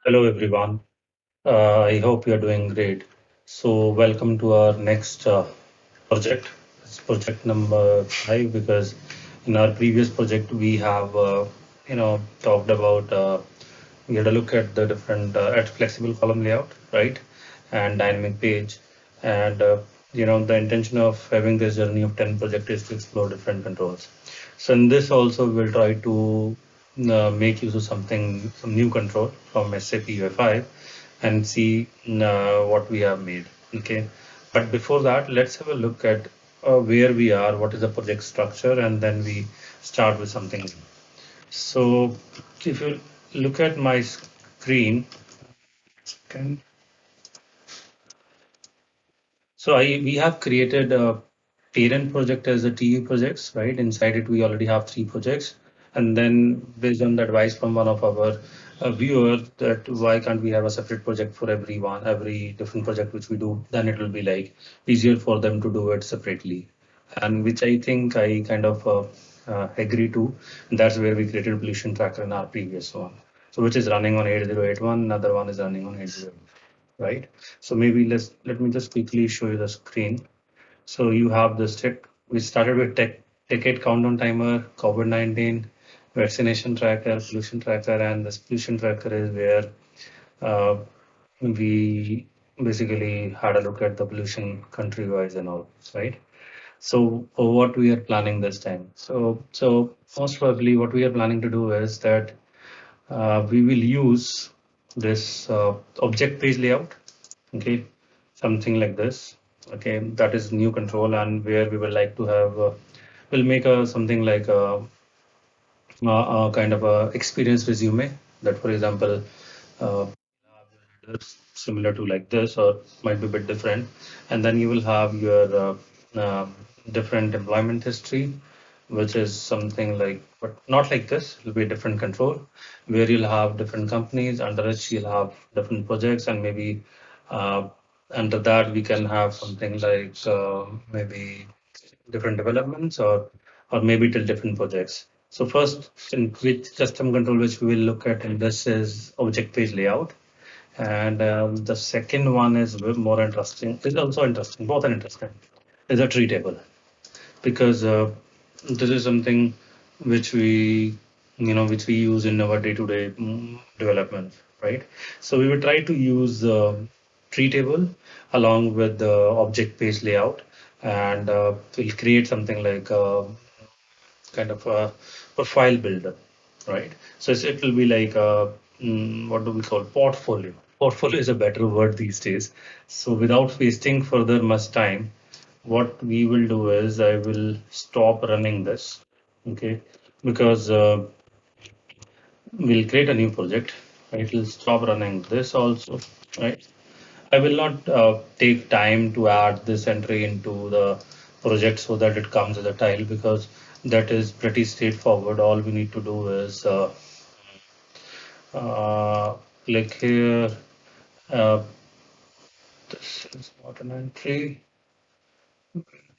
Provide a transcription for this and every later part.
Hello, everyone. I hope you are doing great. So, welcome to our next project. It's project number 5 because in our previous project we have, talked about we had a look at the different at flexible column layout, right, and dynamic page, and the intention of having this journey of 10 project is to explore different controls. So in this also we'll try to make use of some new control from SAP UI5 and see what we have made. Okay, but before that, let's have a look at where we are, what is the project structure, and then we start with something new. So if you look at my screen, can so I we have created a parent project as a TU projects, right? Inside it, we already have 3 projects. And then based on the advice from one of our viewers that why can't we have a separate project for everyone, every different project which we do, then it will be like easier for them to do it separately. And which I think I kind of agree to. That's where we created pollution tracker in our previous one. So which is running on 8081, another one is running on 80, right? So maybe let me just quickly show you the screen. So you have this tick. We started with ticket countdown timer, COVID-19, vaccination tracker, pollution tracker, and this pollution tracker is where uh, we basically had a look at the pollution country-wise and all, right? So what we are planning this time. So most probably what we are planning to do is that we will use this object page layout, okay, something like this, okay, that is new control, and where we would like to have we'll make a something like a kind of a experience resume that, for example, uh, similar to like this or might be a bit different, and then you will have your different employment history, which is something like, but not like this, it will be a different control where you'll have different companies under which you'll have different projects, and maybe uh, under that we can have something like maybe different developments, or maybe till different projects. So first, in which custom control which we will look at in this is object page layout, and the second one is a bit more interesting. It's also interesting, both are interesting. Is a tree table, because this is something which which we use in our day-to-day development, right? So we will try to use tree table along with the object page layout, and we'll create something like kind of a profile builder, right? So it will be like what do we call portfolio? Portfolio is a better word these days. So without wasting further much time, what we will do is I will stop running this, okay? Because we'll create a new project. It will stop running this also, right? I will not take time to add this entry into the project so that it comes as a tile, because that is pretty straightforward. All we need to do is uh, click here. Uh, this is not an entry.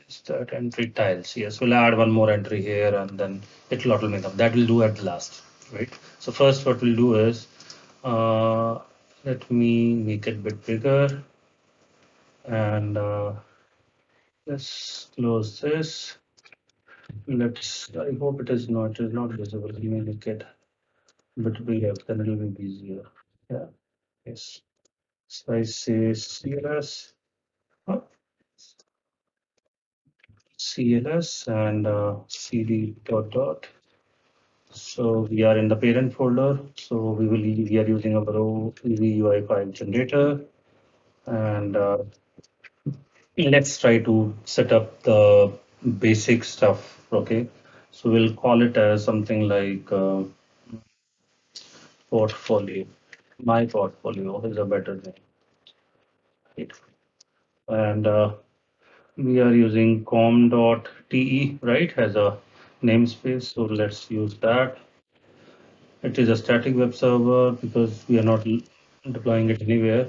Is that entry tiles? Yes, we'll add one more entry here and then it'll automate them. That will do at last, right? So first what we'll do is let me make it a bit bigger, and let's close this. I hope it is not visible. Let me make it a bit bigger, then it'll be easier. Yeah, yes. So I say CLS, uh, CLS and CD dot dot. So we are in the parent folder. So we are using our UI file generator, and let's try to set up the basic stuff. Okay, so we'll call it as something like portfolio. My portfolio is a better name, right? And we are using com.te, right, as a namespace. So let's use that. It is a static web server because we are not deploying it anywhere.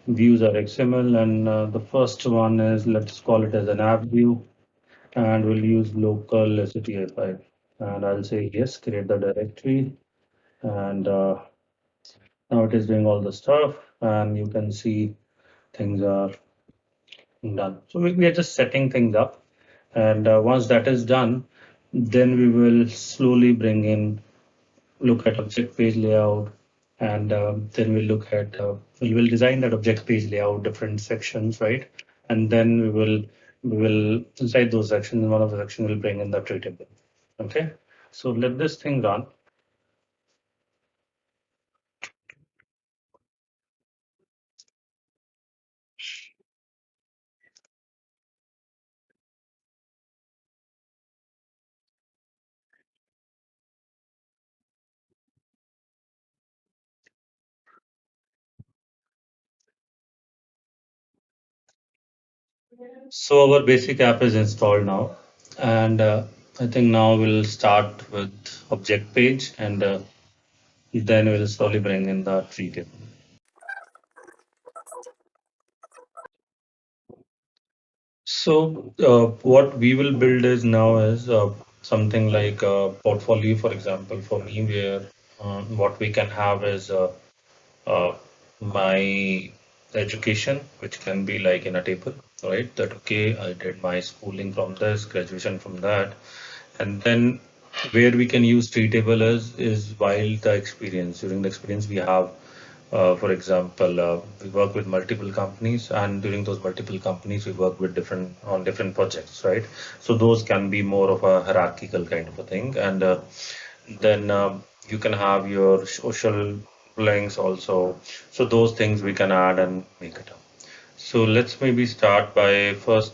Views are XML, and the first one is, let's call it as an app view, and we'll use local SAPUI5. And I'll say yes, create the directory, and Now it is doing all the stuff, and you can see things are done. So we are just setting things up, and once that is done, then we will slowly bring in, look at object page layout, and then we'll look at, we will design that object page layout, different sections, right? And then we will inside those sections, one of the sections will bring in the treatable. Okay, so let this thing run. So our basic app is installed now, and I think now we'll start with object page, and then we'll slowly bring in the tree table. So what we will build is now is something like a portfolio, for example, for me, where what we can have is uh, my education, which can be like in a table, right? That okay, I did my schooling from this, graduation from that, and then where we can use treatable is while the experience. During the experience, we have, for example, we work with multiple companies, and during those multiple companies, we work with different projects, right? So those can be more of a hierarchical kind of a thing, and then you can have your social links also. So those things we can add and make it up. So let's maybe start by first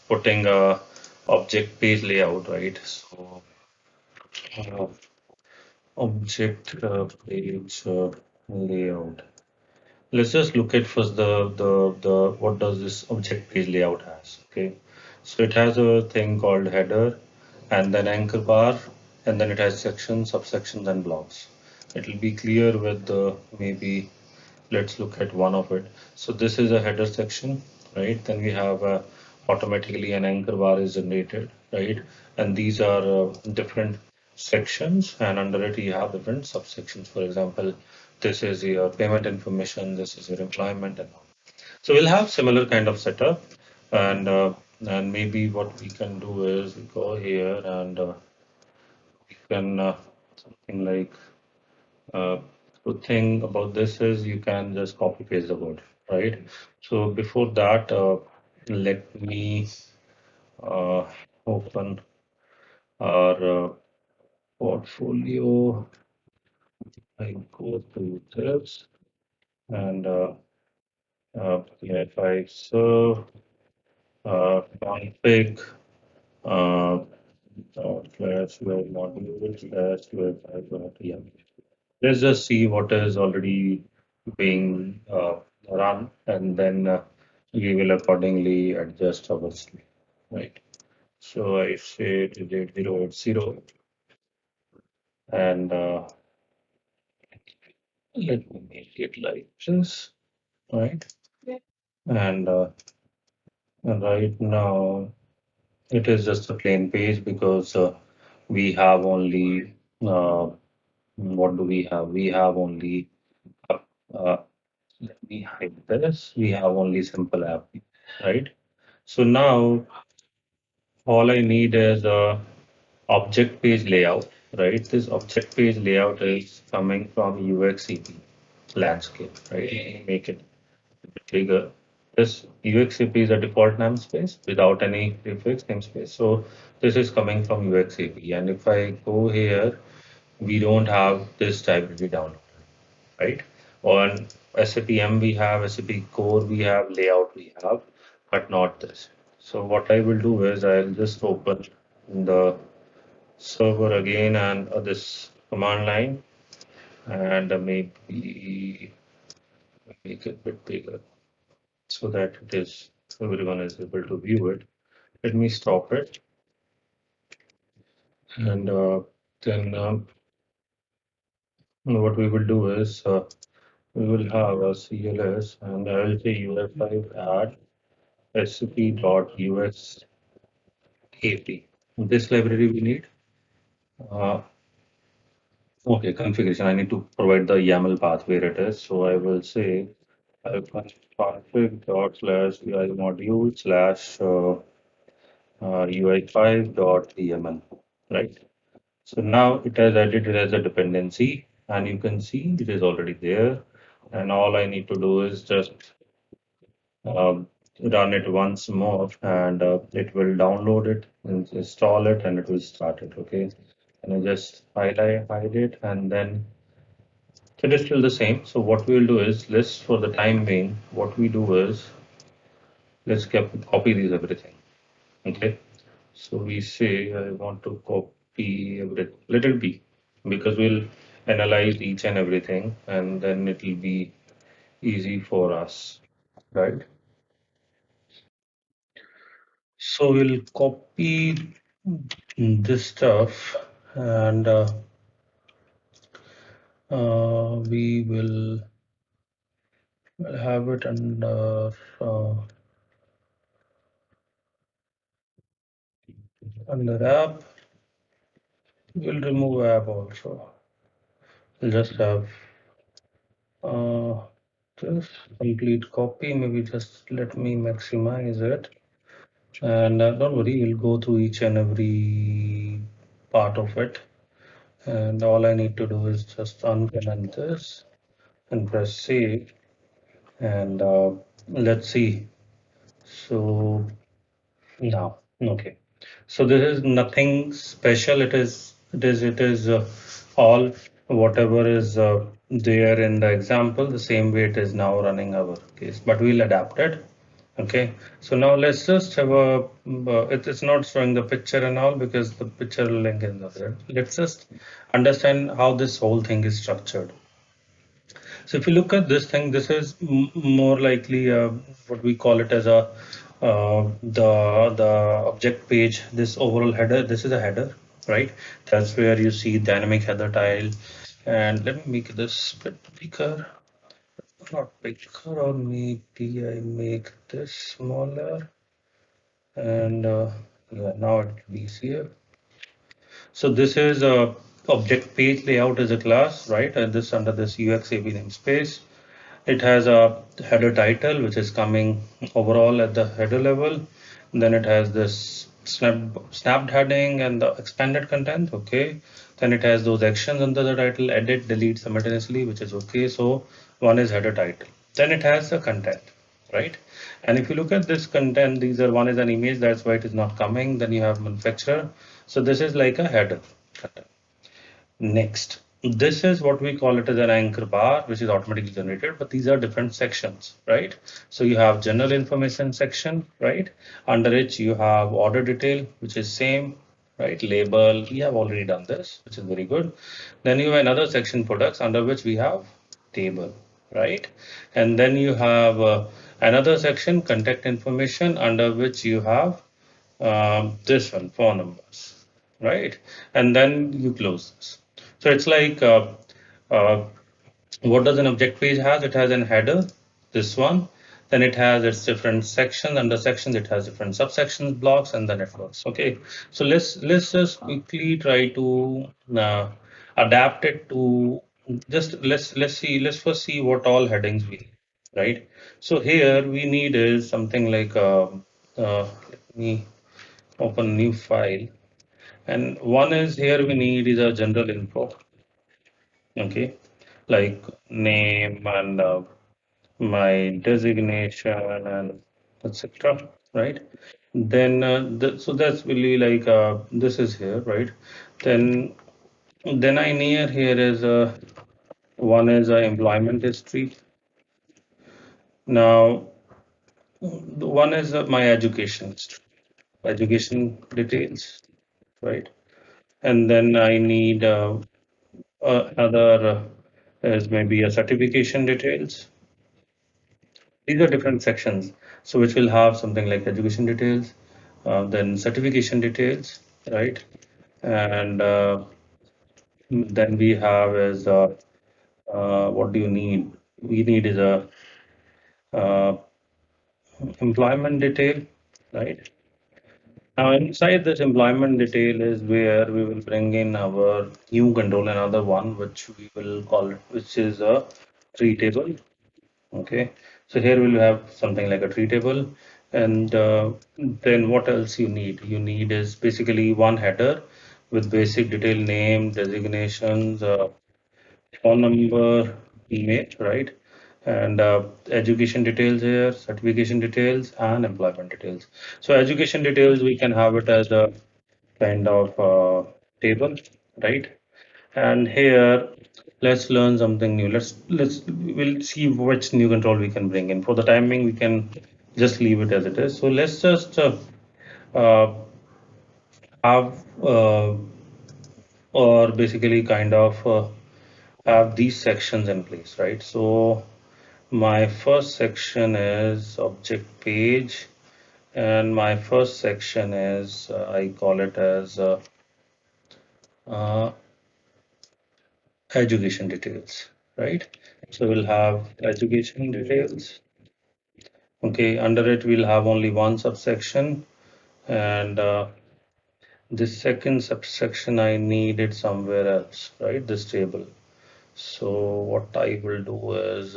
putting a object page layout, right? So uh, object page layout. Let's just look at first the what does this object page layout has. Okay, so it has a thing called header, and then anchor bar, and then it has sections, subsections, and blocks. It will be clear with the maybe. Let's look at one of it. So this is a header section, right? Then we have automatically an anchor bar is generated, right? And these are different sections, and under it you have different subsections. For example, this is your payment information, this is your employment, and all. So we'll have similar kind of setup, and maybe what we can do is we go here and we can something like good thing about this is you can just copy paste the code, right? So before that, let me uh, open our portfolio. I go to this and yeah, if I serve config uh, slash web module slash web yeah. Let's just see what is already being run, and then we will accordingly adjust our sleep, right? So I say delete 080, and let me make it like this, right? And right now it is just a plain page because we have only what do we have? We have only uh, let me hide this. We have only simple app, right? So now all I need is a object page layout, right? This object page layout is coming from UXCP landscape, right? Let me make it a bit bigger. This UXCP is a default namespace without any prefix namespace. So this is coming from UXCP. And if I go here, we don't have this library downloaded, right? On SAPM we have, SAP core we have, layout we have, but not this. So what I will do is I'll just open the server again and this command line, and maybe make it a bit bigger so that it is everyone is able to view it. Let me stop it, and then what we will do is we will have a CLS, and I will say UF5 add scp.usap. This library we need. Uh, Okay, configuration. I need to provide the YAML path where it is. So I will say config dot slash UI module slash UI5 dot YAML, right? So now it has added it as a dependency, and you can see it is already there. And all I need to do is just um, run it once more, and it will download it and install it, and it will start it. Okay, and I just hide it, and then it is still the same. So what we will do is, let's for the time being, what we do is let's copy these everything. Okay, so we say I want to copy every little b, because we'll analyze each and everything, and then it will be easy for us, right? So we'll copy this stuff, and we will have it under app. We'll remove app also. We'll just have uh, this complete copy. Maybe just let me maximize it. And don't worry, we'll go through each and every part of it. And all I need to do is just uncomment this and press save. And let's see. So now, okay. So this is nothing special. It is all whatever is there in the example, the same way it is now running our case, but we'll adapt it. Okay. So now let's just have a, it's not showing the picture and all because the picture link is not there. Let's just understand how this whole thing is structured. So if you look at this thing, this is more likely what we call it as a the object page. This overall header. This is a header, right? That's where you see dynamic header tile. And let me make this bit bigger, not bigger, or maybe I make this smaller. And yeah, now it will be easier. So this is a object page layout as a class, right? And this under this UX AV namespace. It has a header title, which is coming overall at the header level. Then it has this snapped heading and the expanded content. Okay. Then it has those actions under the title, edit, delete simultaneously, which is okay. So one is header title. Then it has the content, right? And if you look at this content, these are one is an image, that's why it is not coming. Then you have manufacturer. So this is like a header content. Next, this is what we call it as an anchor bar, which is automatically generated, but these are different sections, right? So you have general information section, right? Under it, you have order detail, which is same, right? Label, we have already done this, which is very good. Then you have another section products under which we have table, right? And then you have another section contact information under which you have this one, phone numbers, right? And then you close this. So it's like uh, what does an object page has? It has an header, this one. Then it has its different sections. Under sections, it has different subsections, blocks, and then it works. Okay. So let's just quickly try to adapt it to just let's first see what all headings we need, right? So here we need is something like let me open new file, and one is here we need is a general info, okay, like name and my designation and etc, right? Then so that's really like this is here, right? Then I near here is one is employment history. Now the one is my education history, education details, right? And then I need another is maybe a certification details. These are different sections. So which will have something like education details, then certification details, right? And then we have is what do you need? We need is a uh, employment detail, right? Now, inside this employment detail is where we will bring in our new control, another one, which we will call it, which is a tree table. Okay, so here we'll have something like a tree table, and then what else you need? You need is basically one header with basic detail name, designations, phone number, email, right? And education details here, certification details, and employment details. So education details, we can have it as a kind of table, right? And here, let's learn something new. We'll see which new control we can bring in. For the timing, we can just leave it as it is. So let's just uh, have or basically kind of have these sections in place, right? So my first section is object page, and my first section is I call it as uh, education details, right? So we'll have education details. Okay, under it we'll have only one subsection, and this second subsection I need it somewhere else, right? This table. So what I will do is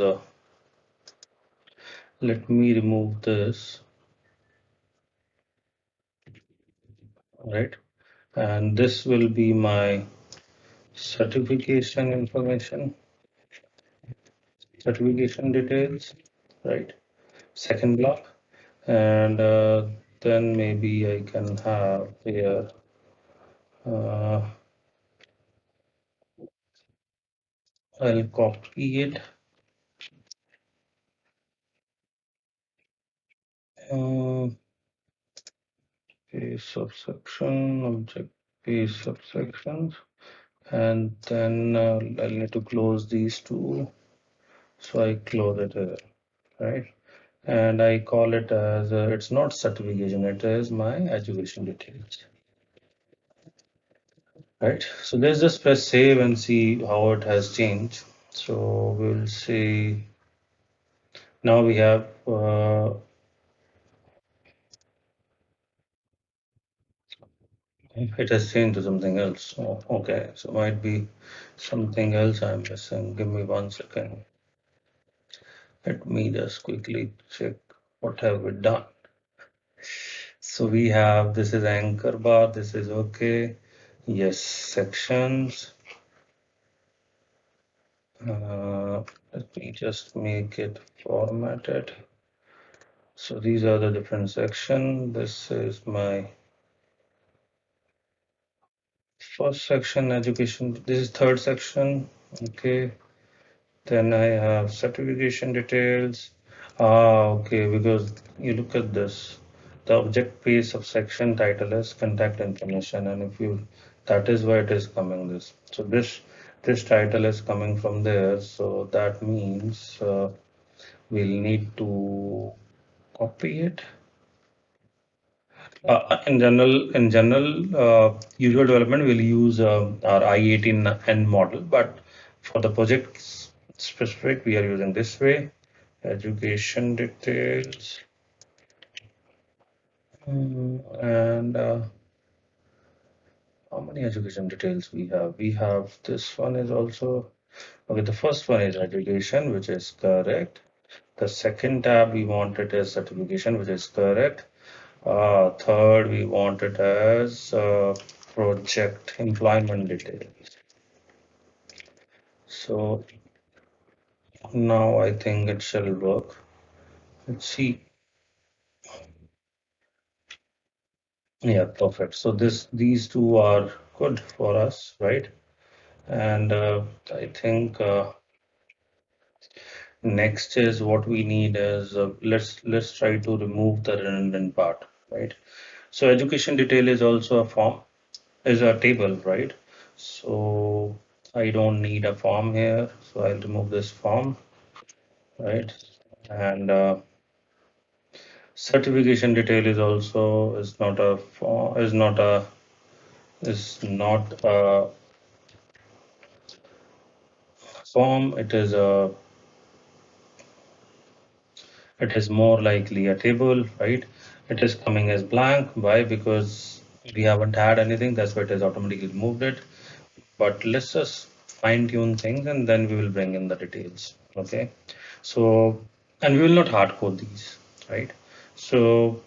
let me remove this, right? And this will be my certification information, certification details, right? Second block, and then maybe I can have here. Uh, I'll copy it. Uh, Paste subsection, object paste subsections, and then I'll need to close these two. So I close it here, right? And I call it as it's not certification, it is my education details, right? So let's just press save and see how it has changed. So we'll see now we have it has changed to something else. Oh, okay, so might be something else I'm missing. Give me 1 second. Let me just quickly check what have we done. So we have this is anchor bar, this is okay. Yes, sections. Let me just make it formatted. So these are the different section. This is my first section, education. This is third section. Okay. Then I have certification details. Okay, because you look at this, the object page subsection title is contact information, and if you that is why it is coming this. So this title is coming from there. So that means we'll need to copy it. In general, usual development will use our I18N model, but for the project specific, we are using this way. Education details, and how many education details we have? We have this one is also okay. The first one is education, which is correct. The second tab we want it as certification, which is correct. Third, we want it as project employment details. So now I think it shall work. Let's see. Yeah, perfect. So these two are good for us, right? And I think next is what we need is let's try to remove the redundant part, right? So education detail is also a form, is a table, right? So I don't need a form here, so I'll remove this form, right? And certification detail is also is not a form, is not a form. It is more likely a table, right? it is coming as blank. Why? Because we haven't had anything. That's why it has automatically moved it. But let's just fine tune things and then we will bring in the details. Okay. So, and we will not hard code these, right? So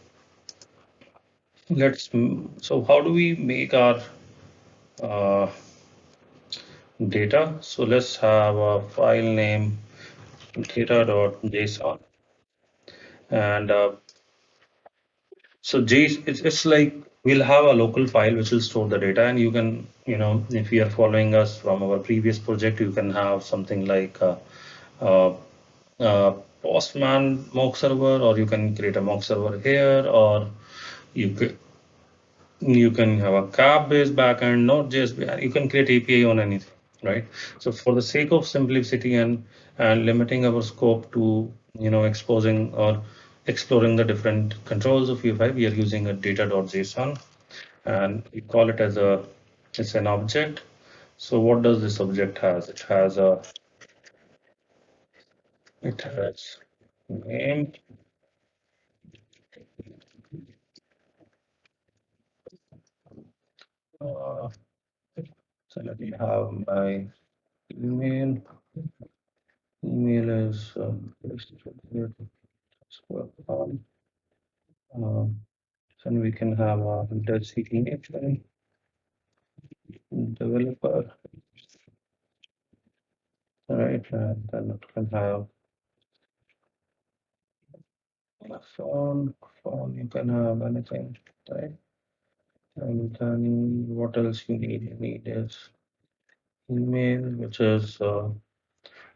so how do we make our uh, data? So let's have a file name data.json and so it's like we'll have a local file which will store the data, and you can, if you are following us from our previous project, you can have something like uh, Postman mock server, or you can create a mock server here, or you could you can have a cab-based backend, Node.js, you can create API on anything, right? So for the sake of simplicity and limiting our scope to, exposing or exploring the different controls of UI5, we are using a data.json, and we call it as it's an object. So what does this object has? It has name, uh, so let me have my email. Email is then we can have a designation developer, right? And then it can have a phone, you can have anything, right? And then what else you need? You need is email, which is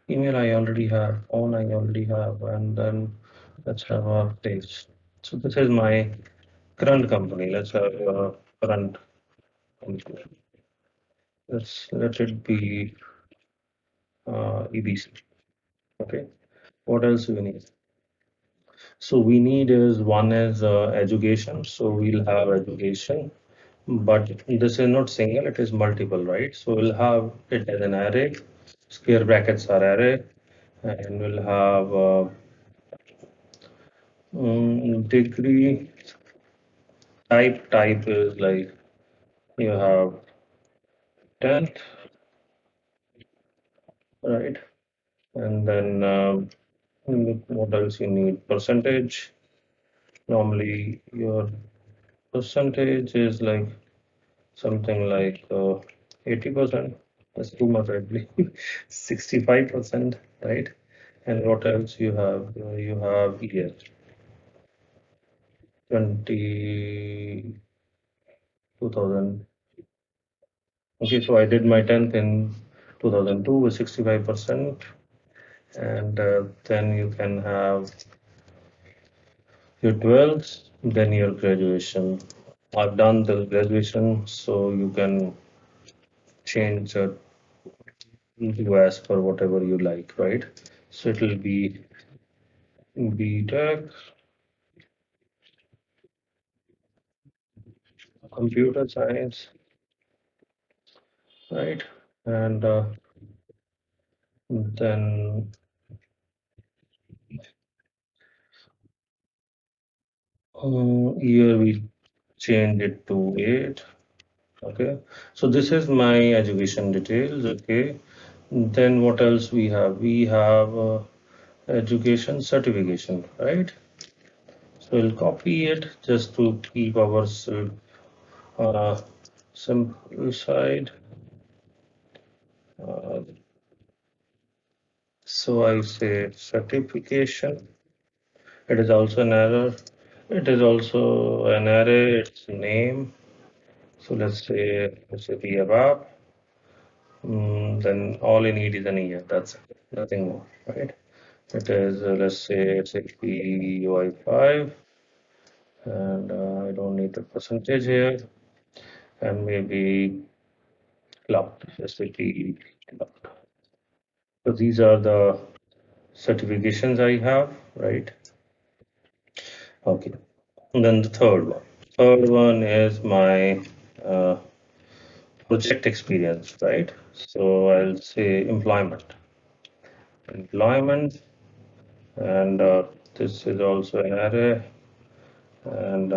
email I already have, phone I already have, and then let's have our page. So this is my current company. Let's have current company. Let it be EBC. Okay. What else we need? So we need is one is education. So we'll have education, but this is not single, it is multiple, right? So we'll have it as an array, square brackets are array, and we'll have degree type is like you have 10th, right? And then what else you need? Percentage. Normally your percentage is like something like 80%. That's too much, I believe. 65%, right? And what else you have? You have year 2000. Okay, so I did my 10th in 2002 with 65%, and then you can have your 12th, then your graduation. I've done the graduation, so you can change to as per whatever you like, right? So it will be BTech, computer science, right? And then year we change it to 8. Okay, so this is my education details. Okay, then what else we have? We have education certification, right? So we'll copy it just to keep our uh, simple side. Uh, so I say certification. It is also an error. It is also an array. Its name. So let's say the above. Then all you need is an year. That's it. Nothing more, right? It is let's say it's SAPUI5, and I don't need the percentage here, and maybe cloud SAP cloud. So these are the certifications I have, right? Okay. And then the third one. Third one is my uh, project experience, right? So I'll say employment, and this is also an array, and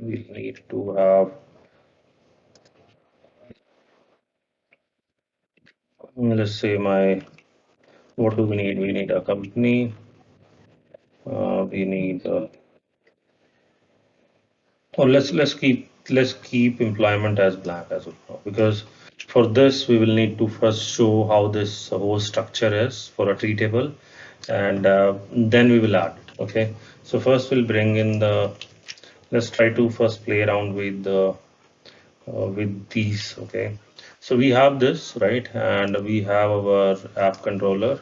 we need to have, let's say what do we need? We need a company, we need, or let's keep employment as blank as of now, because for this we will need to first show how this whole structure is for a tree table, and then we will add it. Okay, so first we'll bring in the, let's try to first play around with these. Okay, so we have this, right, and we have our app controller.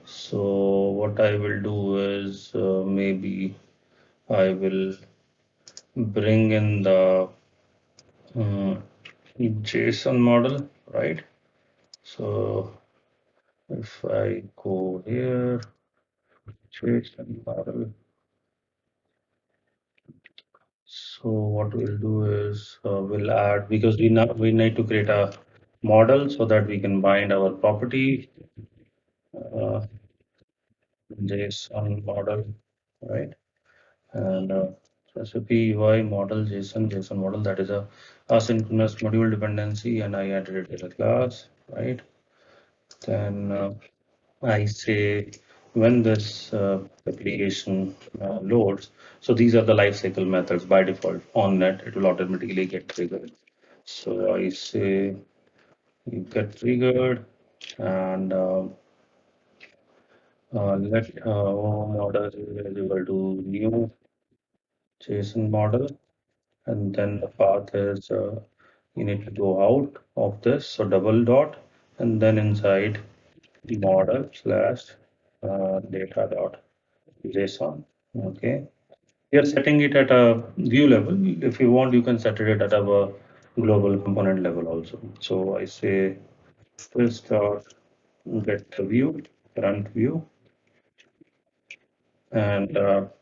So what I will do is, maybe I will bring in the Json model, right? So if I go here, Json model. So what we'll do is, we'll add, because we need to create a model so that we can bind our property, uh, JSON model, right? And SAPUI model, JSON model, that is a asynchronous module dependency, and I added it as a class, right? Then I say when this application loads, so these are the lifecycle methods by default. On net, it will automatically get triggered. So I say you get triggered, and let model is equal to new JSON model, and then the path is, you need to go out of this, so double dot, and then inside model slash data dot JSON. Okay, we are setting it at a view level. If you want, you can set it at a global component level also. So I say first dot get the view, front view, and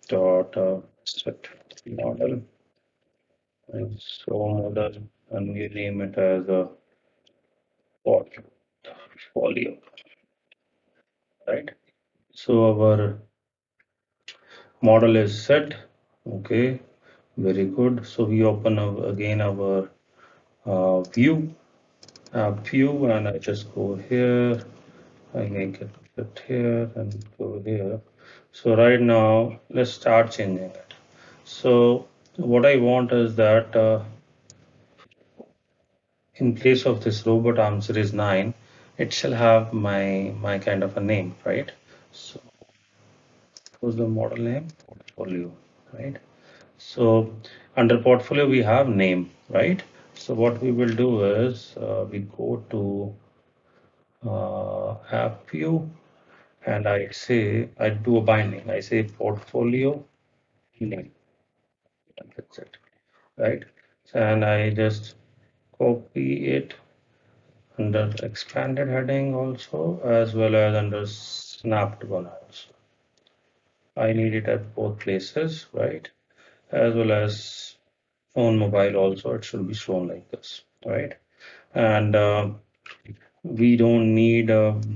dot set model, and so model, and we name it as a portfolio, right? So our model is set. Okay, very good. So we open up again our view, and I just go here. I make it fit here and go here. So right now, let's start changing it. So what I want is that, in place of this robot arm series 9, it shall have my kind of a name, right? So what's the model name? Portfolio, right? So under portfolio we have name, right? So what we will do is, we go to app view, and I do a binding. I say portfolio name, and that's it, right? And I just copy it under expanded heading also, as well as under snapped one also. I need it at both places, right? As well as on mobile also, it should be shown like this, right? And we don't need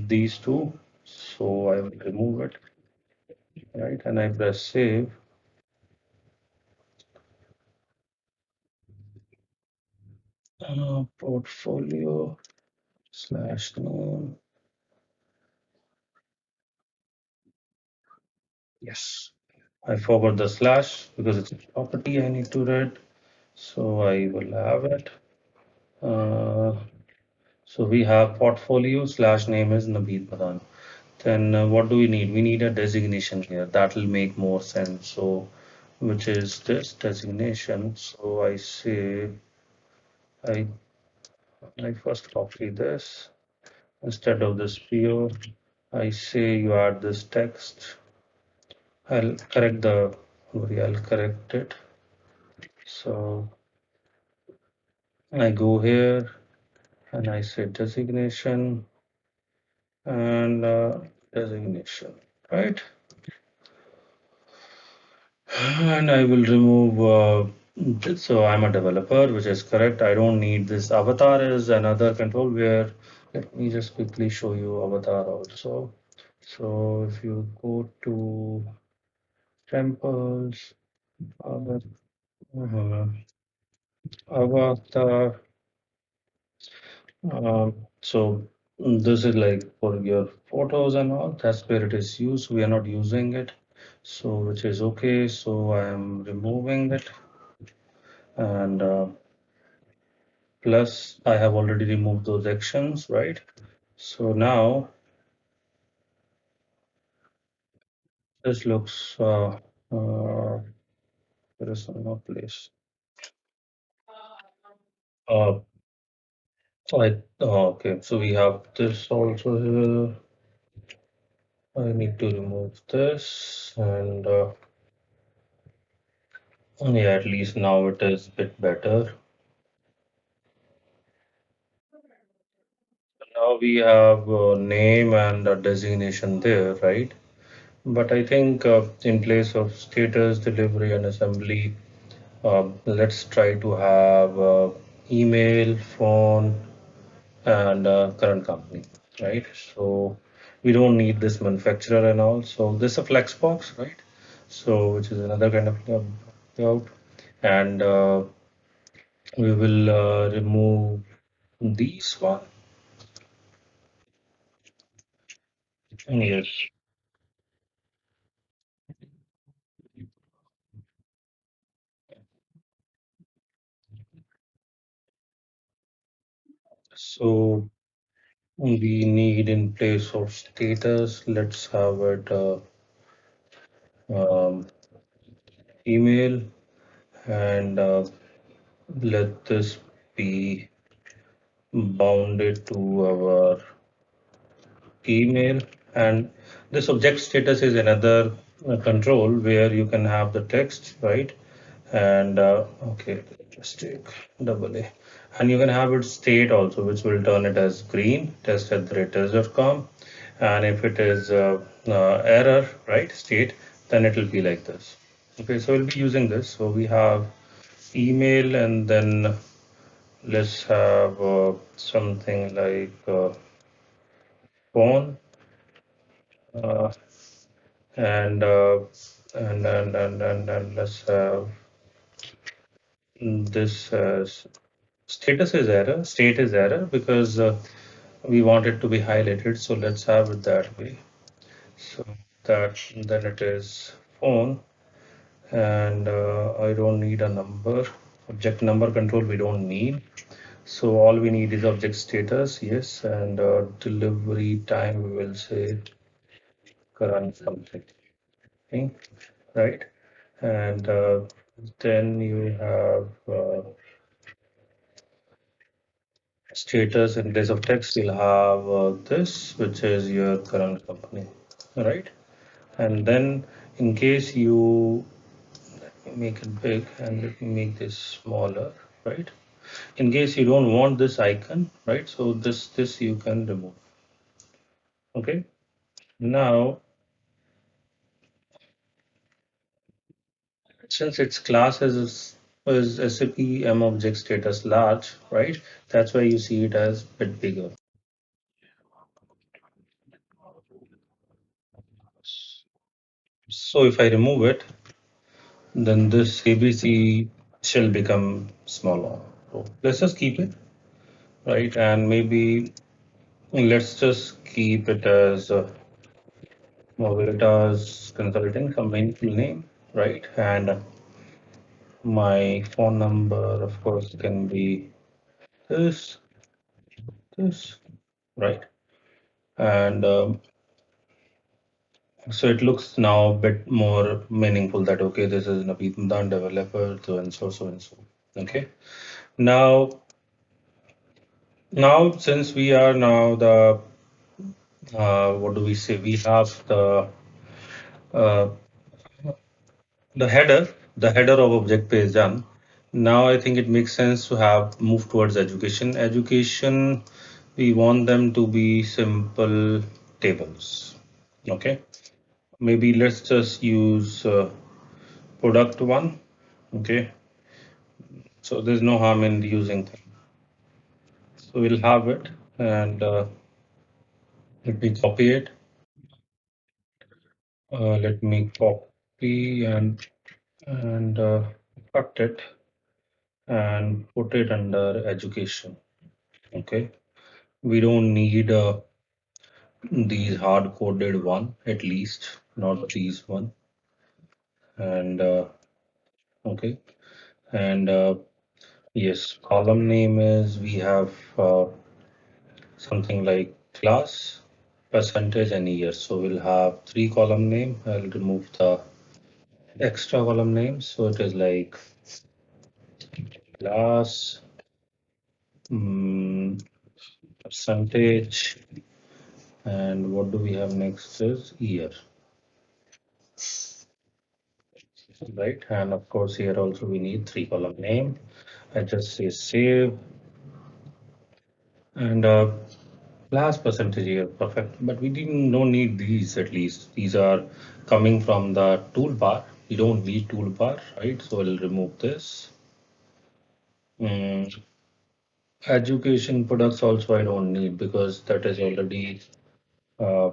these two, so I will remove it, right? And I press save. Portfolio slash name. Yes, I forgot the slash because it's a property I need to read. So I will have it. Uh, so we have portfolio slash name is Naveed Madan. Then what do we need? We need a designation here. That will make more sense. So which is this designation. So I say I I first copy this instead of this PO. I say you add this text. I'll correct it. So I go here and I say designation and designation, right? And I will remove, so I'm a developer, which is correct. I don't need this. Avatar is another control where, let me just quickly show you avatar also. So if you go to temples, Our, uh, avatar. So this is like for your photos and all. That's where it is used. We are not using it, so which is okay. So I am removing it, and plus I have already removed those actions, right? So now this looks there is no place. Uh, okay. So we have this also here. I need to remove this, and yeah, at least now it is a bit better. Now we have a name and a designation there, right? But I think in place of status, delivery, and assembly, let's try to have email, phone, and current company, right? So we don't need this manufacturer and all. So this is a Flexbox, right? So which is another kind of layout, and we will remove these one. Yes. So we need in place of status, let's have it um, email, and let this be bounded to our email. And this object status is another control where you can have the text, right? And okay, just take double A. And you can have it state also, which will turn it as green, test@test.com. And if it is error, right, state, then it will be like this. Okay, so we'll be using this. So we have email, and then let's have something like phone, uh, and, uh, and let's have this status is error, state is error because we want it to be highlighted. So let's have it that way. So that then it is phone, and I don't need a number. Object number control we don't need. So all we need is object status, yes, and delivery time we will say current something, right? And then you have status in place of text. You'll have this, which is your current company, right? And then in case you make it big, and let me make this smaller, right? In case you don't want this icon, right? So this you can remove. Okay. Now, since its class is SAP M object status large, right? That's why you see it as a bit bigger. So if I remove it, then this ABC shall become smaller. So let's just keep it, right? And maybe let's just keep it as Mobilitas Consulting, combined full name, right? And my phone number, of course, can be this, this, right? And so it looks now a bit more meaningful that, okay, this is Naveed developer, so and so, so and so. Okay. Now, now since we are now the what do we say? We have uh, the header of object page done. Now I think it makes sense to have move towards education. Education, we want them to be simple tables. Okay, maybe let's just use product one. Okay, so there's no harm in using them. So we'll have it, and let me copy it. Let me copy and and cut it and put it under education. Okay, we don't need these hard coded one, at least not these one. And okay, and yes, column name is we have something like class, percentage, and year. So we'll have three column name. I'll remove the extra column name. So it is like class, mm, percentage, and what do we have next is year, right? And of course, here also we need three column name. I just say save and class percentage here, perfect. But we didn't don't need these at least. These are coming from the toolbar. We don't need toolbar, right? So I'll remove this. Mm, education products also I don't need because that is already uh,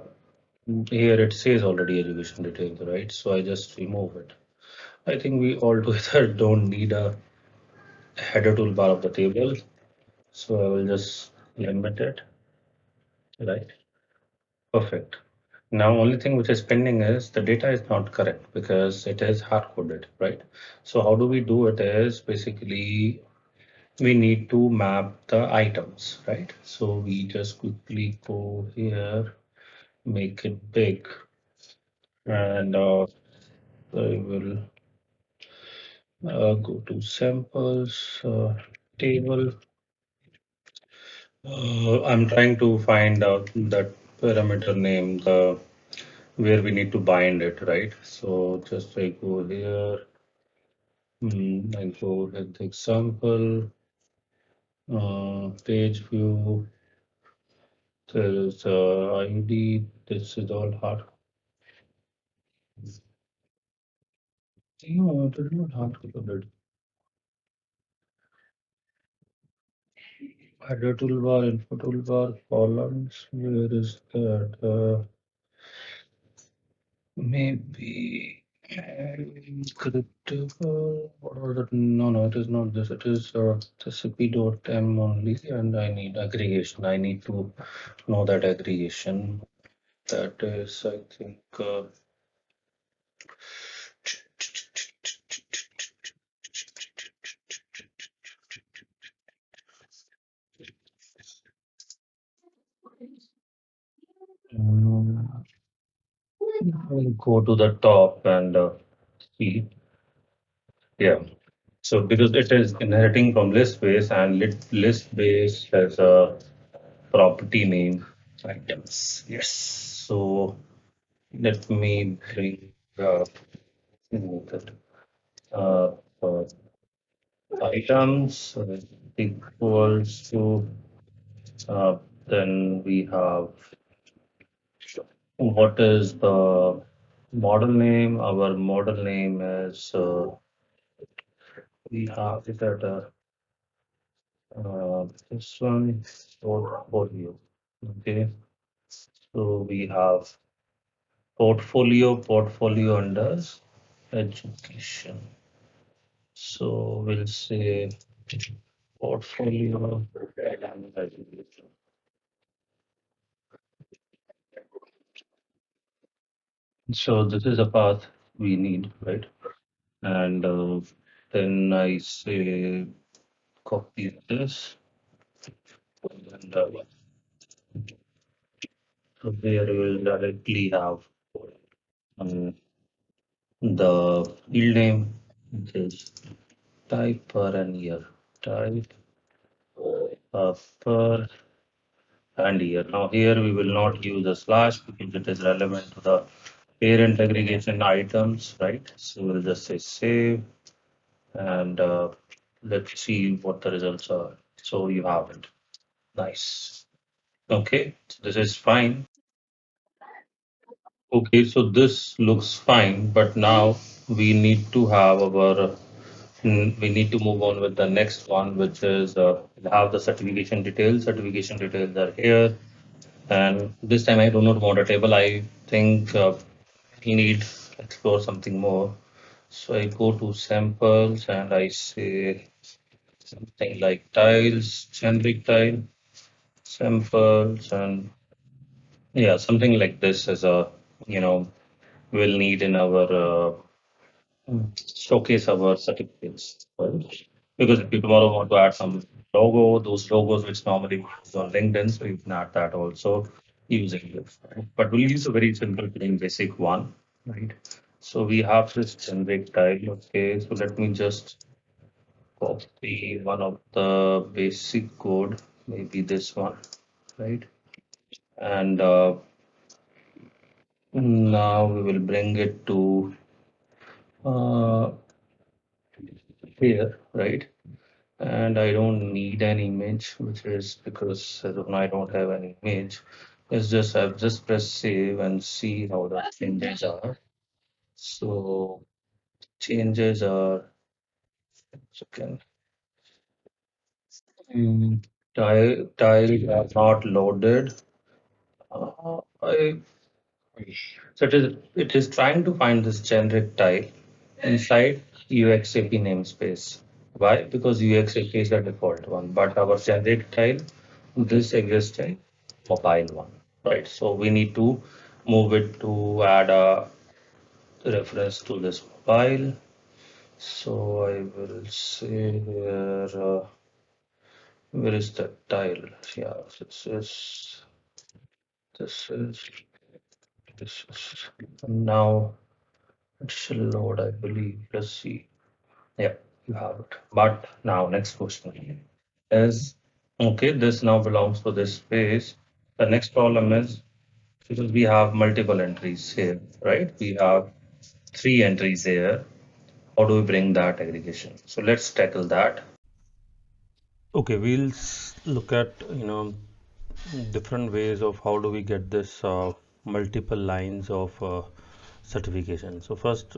here it says already education details, right? So I just remove it. I think we altogether don't need a header toolbar of the table. So I will just limit it, right? Perfect. Now, only thing which is pending is the data is not correct because it is hard coded, right? So how do we do it is basically we need to map the items, right? So we just quickly go here, make it big, and I will go to samples table. I'm trying to find out that parameter name, the where we need to bind it, right? So just I go here, I go with the example, page view, there is ID, this is all hard. No, it is not hard coded. Header toolbar, info toolbar, columns, where is that? Maybe encryptable. What was it? No, no, it is not this. It is the CP.m only, and I need aggregation. I need to know that aggregation. That is, I think, I'll go to the top and see. Yeah. So because it is inheriting from list base and list base has a property name items. Yes. So let me bring that, uh, uh, items equals to then we have what is the model name? Our model name is we have it at this one portfolio. Okay, so we have portfolio under education. So we'll say portfolio and education. So this is a path we need, right? And then I say copy this, and so there we will directly have um, the field name, which is type per and year, type per and year. Now here we will not use a slash because it is relevant to the parent aggregation items, right? So we'll just say save and let's see what the results are. So you have it. Nice. Okay, so this is fine. Okay, so this looks fine, but now we need to have our we need to move on with the next one, which is have the certification details. Certification details are here, and this time I do not want a table. I think we need explore something more. So I go to samples and I say something like tiles, generic tile, samples, and yeah, something like this as a, you know, we'll need in our showcase our certificates. Right? Because if you tomorrow want to add some logo, those logos which normally goes on LinkedIn, so you can add that also using this. Right? But we'll use a very simple, plain, basic one. Right? So we have this generic tile. Okay, so let me just copy one of the basic code, maybe this one, right? And now we will bring it to uh, here, right? And I don't need an image, which is because as of now I don't have an image. It's just I've just press save and see how the changes are. So changes are second. Tile are not loaded. I So it is trying to find this generic tile inside UXAP namespace. Why? Because UXAP is the default one, but our generic tile, this exists in mobile one, right? So we need to move it to add a reference to this mobile. So I will say here, where is the tile? Yeah, this is, this is, now it shall load, I believe. Let's see. Yeah, you have it. But now, next question is okay, this now belongs to this space. The next problem is because we have multiple entries here, right? We have three entries here. How do we bring that aggregation? So let's tackle that. Okay, we'll look at, different ways of how do we get this multiple lines of certification. So first,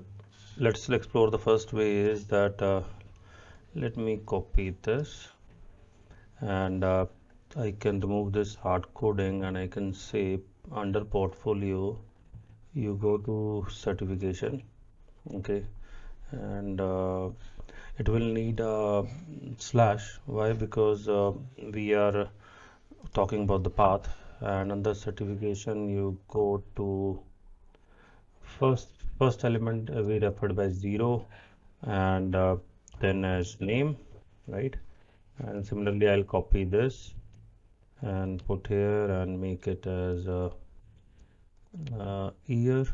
let's explore the first way is that let me copy this and I can remove this hard coding and I can say under portfolio you go to certification, okay, and it will need a slash. Why? Because we are talking about the path, and under certification you go to first element we referred by 0 and then as name, right? And similarly I'll copy this and put here and make it as year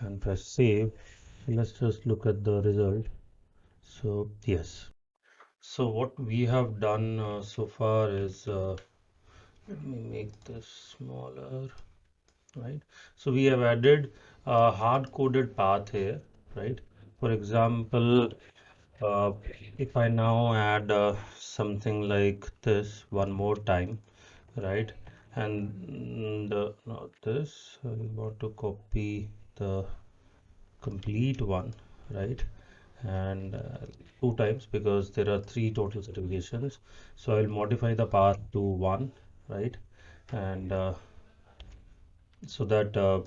and press save. Let's just look at the result. So yes, so what we have done so far is let me make this smaller, right? So we have added a hard-coded path here, right? For example, if I now add something like this one more time, right? And not this, I want to copy the complete one, right? And two times because there are three total certifications. So I'll modify the path to one, right? And so that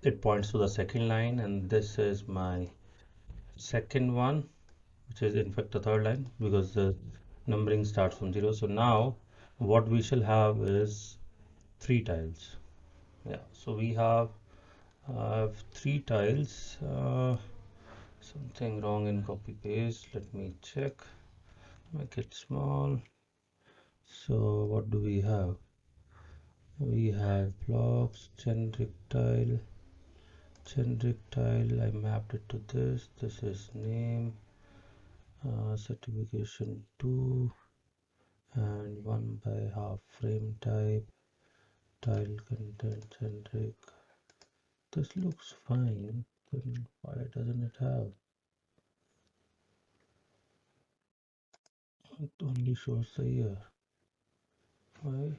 it points to the second line, and this is my second one, which is in fact the third line because the numbering starts from 0. So now what we shall have is three tiles. Yeah, so we have three tiles. Something wrong in copy paste. Let me check. Make it small. So what do we have? We have blocks, generic tile. I mapped it to this. This is name, certification 2, and 1 by half frame type, tile content generic. This looks fine. Then why doesn't it have? It only shows the year. Why?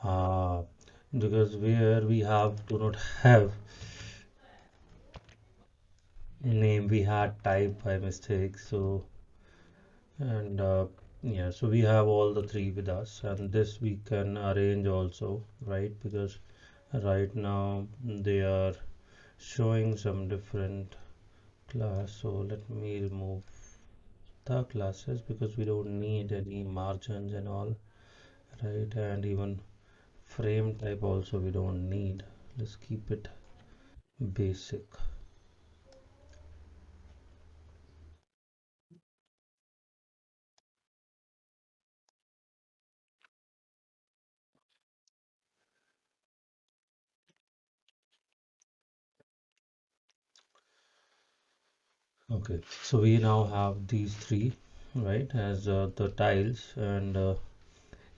Ah, because where we have do not have name, we had type by mistake. So and yeah, so we have all the three with us, and this we can arrange also, right? Because Right now they are showing some different class, so let me remove the classes because we don't need any margins and all, right? And even frame type also we don't need. Let's keep it basic. Okay, so we now have these three, right, as the tiles, and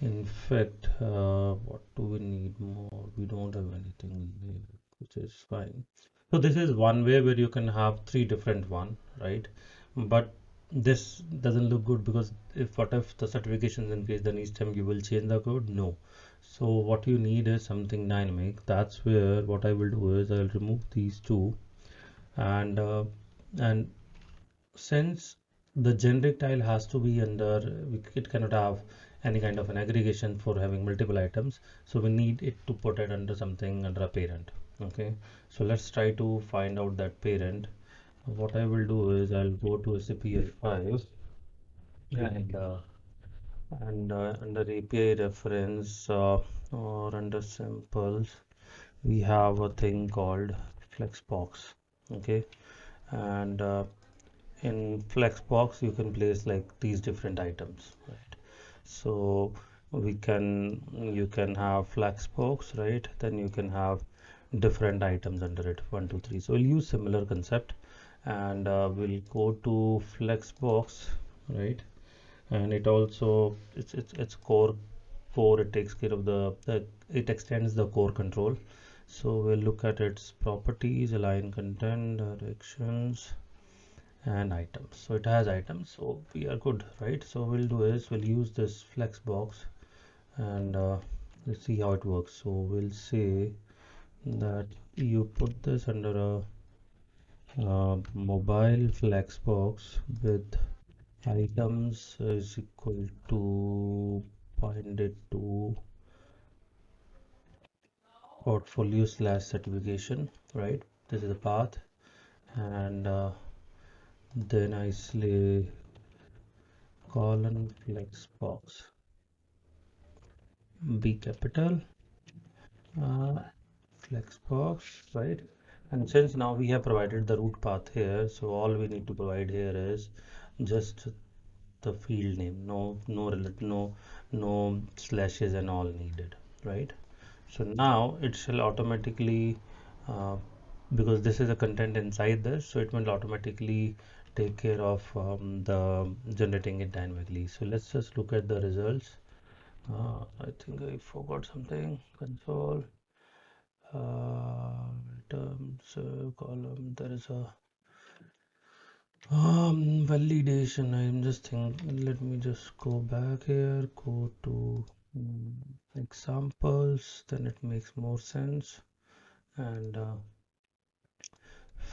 in fact, what do we need more? We don't have anything here, which is fine. So this is one way where you can have three different one, right? But this doesn't look good because if what if the certifications increase, then each time you will change the code? No. So what you need is something dynamic. That's where what I will do is I'll remove these two, and and since the generic tile has to be under, it cannot have any kind of an aggregation for having multiple items, so we need it to put it under something under a parent. Okay, so let's try to find out that parent. What I will do is I'll go to SAPUI5, and under API reference, or under samples, we have a thing called Flexbox. Okay, and in Flexbox you can place like these different items, right? So we can you can have Flexbox, right? Then you can have different items under it, 1 2 3. So we'll use similar concept, and we'll go to Flexbox, right? And it also it's core, it takes care of the it extends the core control. So we'll look at its properties, align content, directions, and items. So it has items, so we are good, right? So we'll do is we'll use this Flexbox, and let's see how it works. So we'll say that you put this under a mobile Flexbox with items is equal to point it to portfolio slash certification, right? This is the path, and then I say colon Flexbox B capital, uh, Flexbox, right? And since now we have provided the root path here, so all we need to provide here is just the field name. No slashes and all needed, right? So now it shall automatically, uh, because this is a content inside this, so it will automatically take care of the generating it dynamically. So let's just look at the results. I think I forgot something. Console, terms, column. There is a validation. I'm just thinking. Let me just go back here. Go to mm, examples. Then it makes more sense. And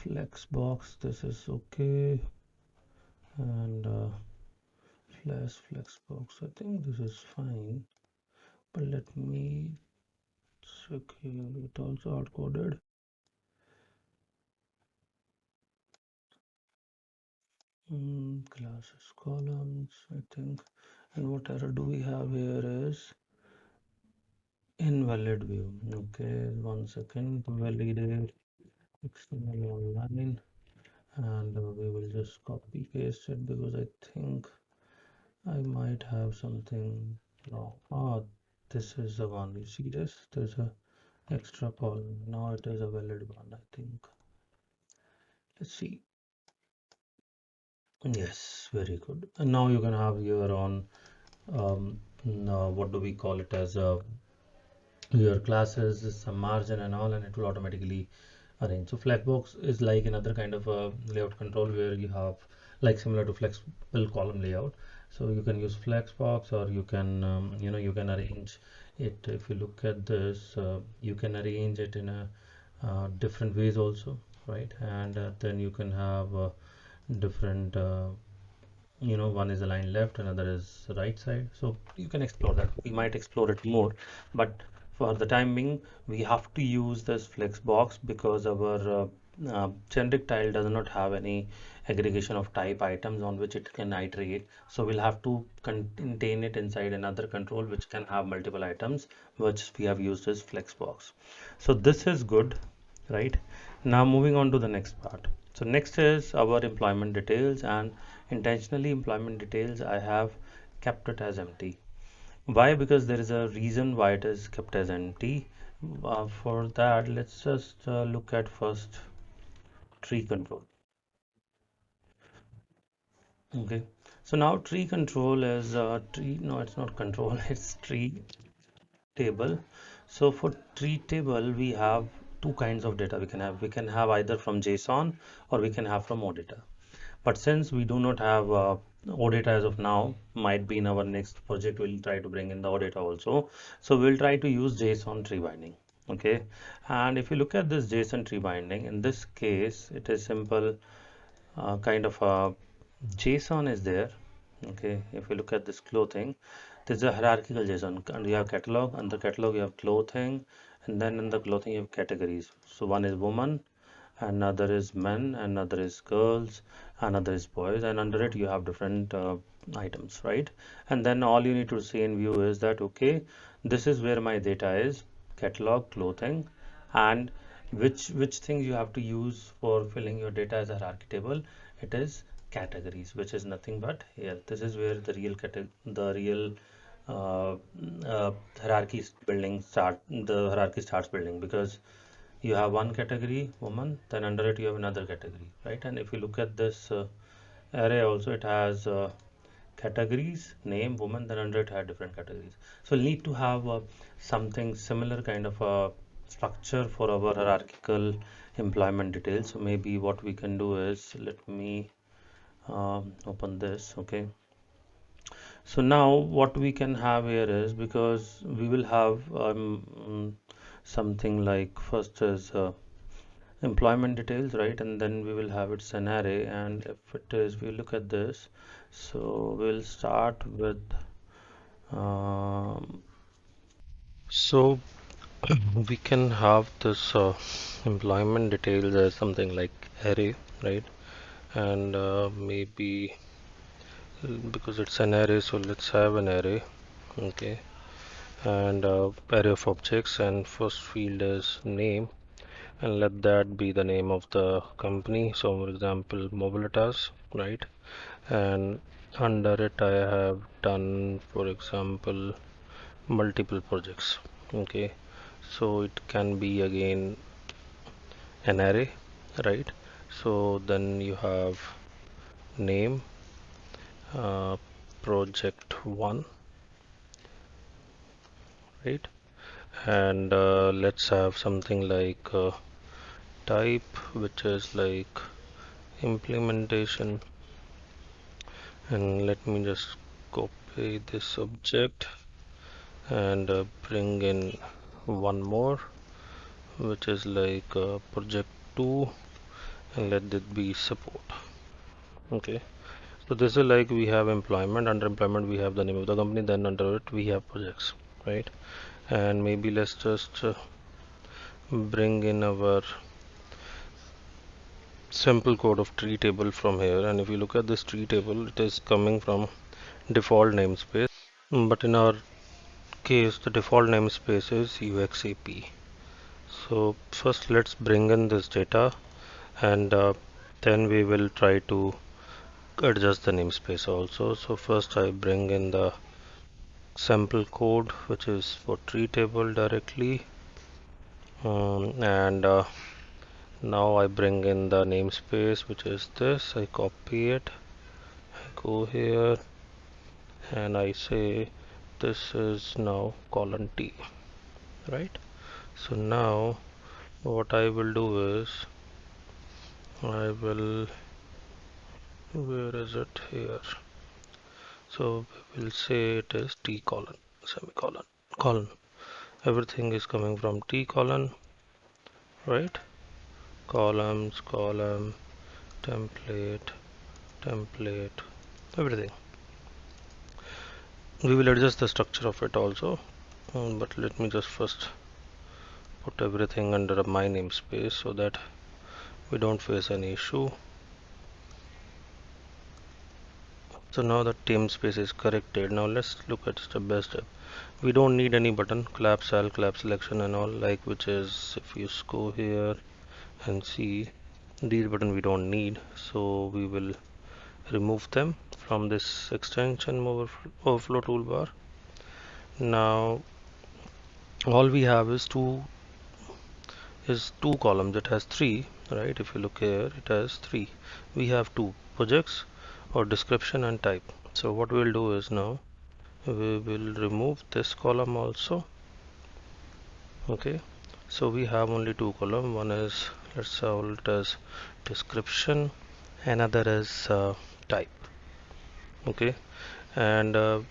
Flexbox. This is okay. And Flexbox. I think this is fine. But let me check here. It also hard coded. Classes, columns, I think. And what error do we have here is invalid view. Okay, 1 second. Validate XML online, and we will just copy paste it because I think I might have something wrong. This is the one. You see this? There's a extra column. Now it is a valid one, I think. Let's see. Yes, very good. And now you can have your own what do we call it as your classes, some margin and all, and it will automatically arrange. So Flexbox is like another kind of a layout control where you have like similar to flexible column layout. So you can use Flexbox, or you can you can arrange it. If you look at this, you can arrange it in a different ways also, right? And then you can have different one is aligned left, another is right side, so you can explore that. We might explore it more, but for the time being, we have to use this Flexbox because our generic tile does not have any aggregation of type items on which it can iterate. So we'll have to contain it inside another control which can have multiple items, which we have used as Flexbox. So this is good, right? Now moving on to the next part. So next is our employment details, and intentionally employment details I have kept it as empty. Why? Because there is a reason why it is kept as empty. For that, let's just look at first tree control. Okay. So now tree control is tree. No, it's not control. It's tree table. So for tree table, we have two kinds of data we can have. We can have either from JSON or we can have from OData. But since we do not have OData as of now, might be in our next project, we'll try to bring in the OData also. So we'll try to use JSON tree binding. Okay. And if you look at this JSON tree binding, in this case, it is simple kind of a JSON is there. Okay. If you look at this clothing, there's a hierarchical JSON, and you have catalog. Under catalog, you have clothing, and then in the clothing, you have categories. So one is woman, another is men, another is girls, another is boys, and under it you have different items, right? And then all you need to see in view is that, okay, this is where my data is, catalog, clothing, and which things you have to use for filling your data as a hierarchy table. It is categories, which is nothing but here. This is where the real uh, the hierarchy starts building, because you have one category woman, then under it you have another category, right? And if you look at this array also, it has categories, name, woman, then under it had different categories. So we'll need to have something similar kind of a structure for our hierarchical employment details. So maybe what we can do is, let me open this. Okay, so now what we can have here is, because we will have something like, first is employment details, right? And then we will have its an array, and if it is, we look at this, so we'll start with um, so we can have this employment details as something like array, right? And maybe because it's an array, so let's have an array. Okay, and array of objects, and first field is name, and let that be the name of the company. So for example, Mobilitas, right? And under it I have done, for example, multiple projects. Okay, so it can be again an array, right? So then you have name, uh, project 1, right? And let's have something like type, which is like implementation, and let me just copy this object and bring in one more, which is like project 2, and let it be support. Okay, so this is like we have employment. Under employment we have the name of the company, then under it we have projects, right? And maybe let's just bring in our sample code of tree table from here. And if you look at this tree table, it is coming from default namespace, but in our case the default namespace is UXAP. So first let's bring in this data, and then we will try to adjust the namespace also. So first I bring in the sample code, which is for tree table directly, and now I bring in the namespace, which is this. I copy it, I go here, and I say this is now colon T, right? So now what I will do is, I will, where is it here? So we will say it is T colon, semicolon, colon. Everything is coming from T colon, right? Columns, column, template, template, everything. We will adjust the structure of it also. But let me just first put everything under a my namespace so that we don't face any issue. So now the namespace is corrected. Now let's look at step by step. We don't need any button, clap cell, clap selection and all, like, which is, if you go here and see, these button we don't need, so we will remove them from this extension overflow toolbar. Now all we have is two columns. It has three, right? If you look here, it has three. We have two projects or description and type. So what we'll do is now we will remove this column also. Okay, so we have only two columns. One is, let's call it as description, another is type. Okay, and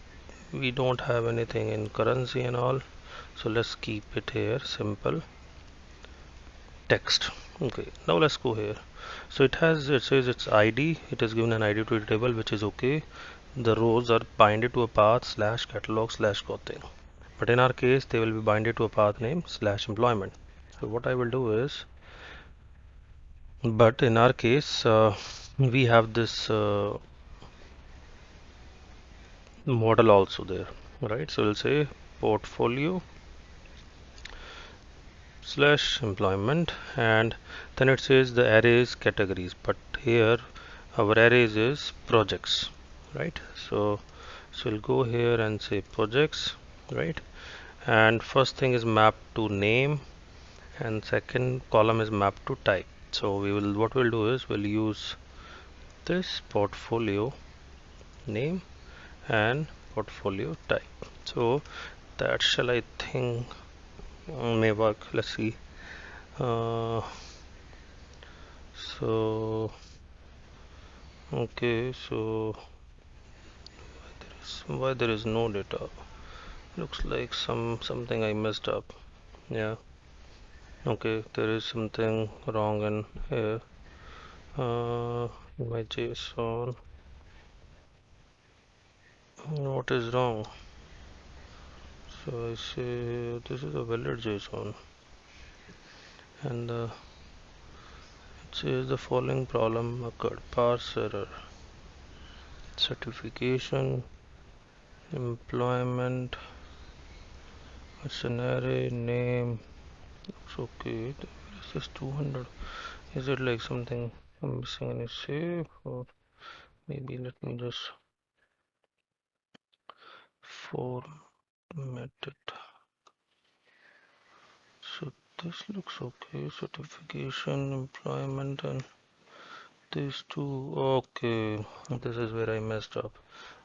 we don't have anything in currency and all, so let's keep it here simple text. Okay, now let's go here. So it says its ID, it is given an ID to the table, which is okay. The rows are binded to a path slash catalog slash costing, but in our case they will be binded to a path name slash employment. So what I will do is, but in our case we have this model also there, right? So we'll say portfolio slash employment, and then it says the arrays categories, but here our arrays is projects, right? So we'll go here and say projects, right? And first thing is mapped to name, and second column is mapped to type. So what we'll do is we'll use this portfolio name and portfolio type. So that shall, I think, may work. Let's see. uh, so okay, so why there is no data? Looks like something I messed up. Yeah, okay, there is something wrong in here. My JSON, what is wrong? So I say this is a valid JSON, and it says the following problem occurred: parse error, certification, employment, it's an array name. Looks okay. Is this 200? Is it like something I'm missing any save, or maybe let me just format it. So this looks okay. Certification, employment, and these two. Okay, this is where I messed up.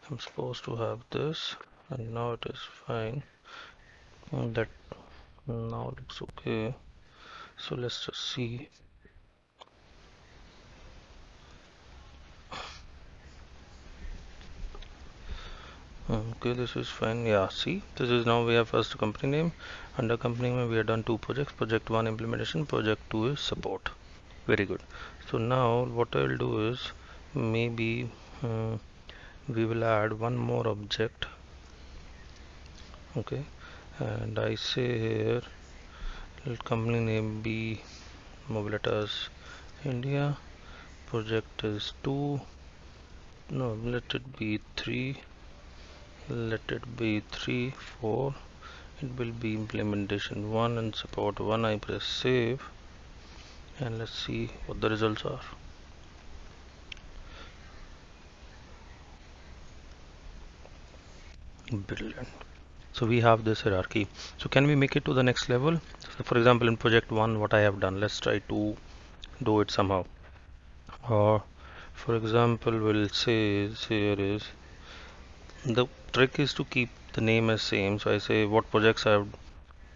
I'm supposed to have this, and now it is fine. That now looks okay. So let's just see. Okay, this is fine. Yeah, see, this is, now we have first company name. Under company name we have done two projects: project 1 implementation, project 2 is support. Very good. So now what I will do is, maybe we will add one more object. Okay, and I say here, let company name be Mobilitas India, project is 2, no, let it be 3, let it be 3 4, it will be implementation 1 and support 1. I press save, and let's see what the results are. Brilliant. So we have this hierarchy. So can we make it to the next level? So for example, in project 1, what I have done, let's try to do it somehow. Or for example, we'll say here is, the trick is to keep the name as same. So I say what projects I have,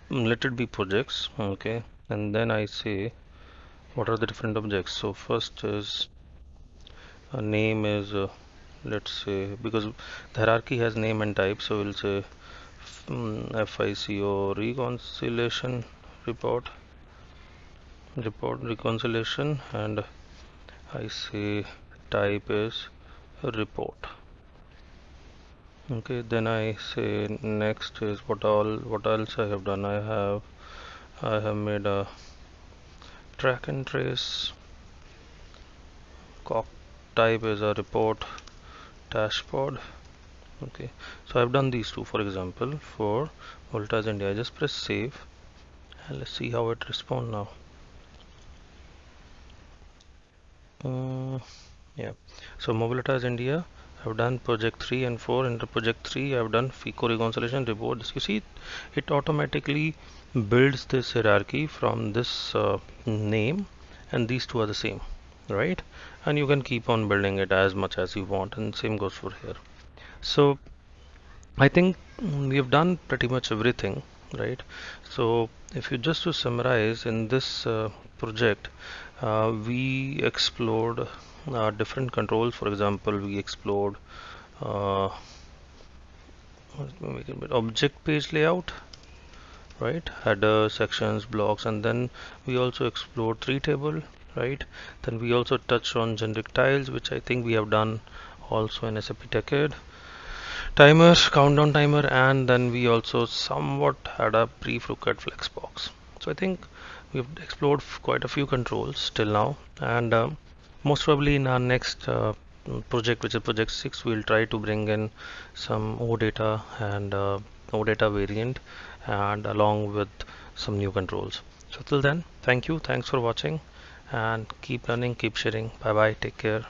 let it be projects, okay, and then I say what are the different objects. So first is a name is let's say, because the hierarchy has name and type, so we'll say FICO reconciliation report reconciliation, and I say type is report. Okay, then I say next is what else I have done. I have made a track and trace. Cock type is a report dashboard. Okay, so I've done these two. For example, for Voltage India, I just press save and let's see how it responds now. uh, yeah, so Mobilitas India, I've done project 3 and 4. Under project 3 I've done FICO reconciliation report. You see, it automatically builds this hierarchy from this name, and these two are the same, right? And you can keep on building it as much as you want, and same goes for here. So I think we have done pretty much everything, right? So if you just to summarize in this project, we explored different controls. For example, we explored uh, let me make it a bit object page layout, right? Header, sections, blocks, and then we also explored tree table, right? Then we also touched on generic tiles, which I think we have done also in SAP Decade. Timer, countdown timer, and then we also somewhat had a brief look at Flexbox. So I think we've explored quite a few controls till now, and most probably in our next project, which is project 6, we'll try to bring in some OData and OData variant, and along with some new controls. So till then, thank you, thanks for watching, and keep learning, keep sharing. Bye bye, take care.